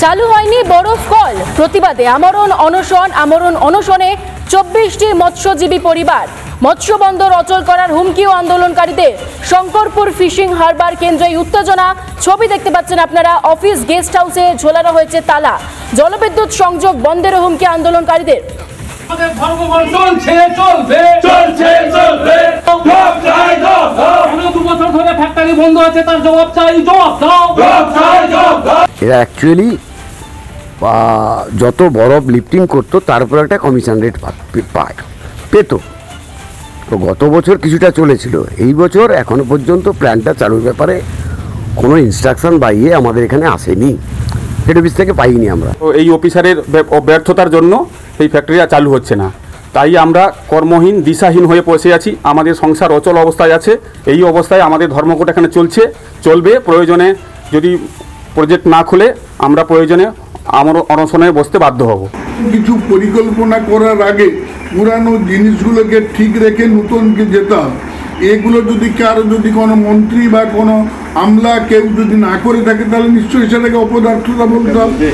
চালু হয়নি বরফ কল, প্রতিবাদে আমরণ অনশনে 24টি মৎস্যজীবী পরিবার। মৎস্য বন্দর অচল করার হুমকিও আন্দোলনকারীদের। শঙ্করপুর ফিশিং হারবার কেন্দ্রে উত্তেজনা। ছবি দেখতে পাচ্ছেন আপনারা, অফিস গেস্ট হাউসে ঝোলানো হয়েছে তালা। জলবিদ্যুৎ সংযোগ বন্ধের হুমকি আন্দোলনকারীদের। এরা অ্যাকচুয়ালি যত বরফ লিফটিং করতো তার উপর একটা কমিশন রেট পেত। তো গত বছর কিছুটা চলেছিল, এই বছর এখনো পর্যন্ত প্ল্যানটা চালুর ব্যাপারে কোনো ইনস্ট্রাকশন বা আমাদের এখানে আসেনি, হেড অফিস থেকে পাইনি আমরা। তো এই অফিসারের ব্যর্থতার জন্য এই ফ্যাক্টরি চালু হচ্ছে না, তাই আমরা কর্মহীন দিশাহীন হয়ে বসে আছি। আমাদের সংসার অচল অবস্থায় আছে। এই অবস্থায় আমাদের ধর্মঘট এখানে চলবে। প্রয়োজনে যদি প্রজেক্ট না খুলে আমরা প্রয়োজনে অনশনে বসতে বাধ্য হব। কিছু পরিকল্পনা করার আগে পুরানো জিনিসগুলোকে ঠিক রেখে নতুনকে যেতে হবে। এগুলো যদি কোনো মন্ত্রী বা কোনো আমলা কেউ যদি না করে থাকে তাহলে নিশ্চয়ই সেটাকে অপদার্থতা বলতে হবে।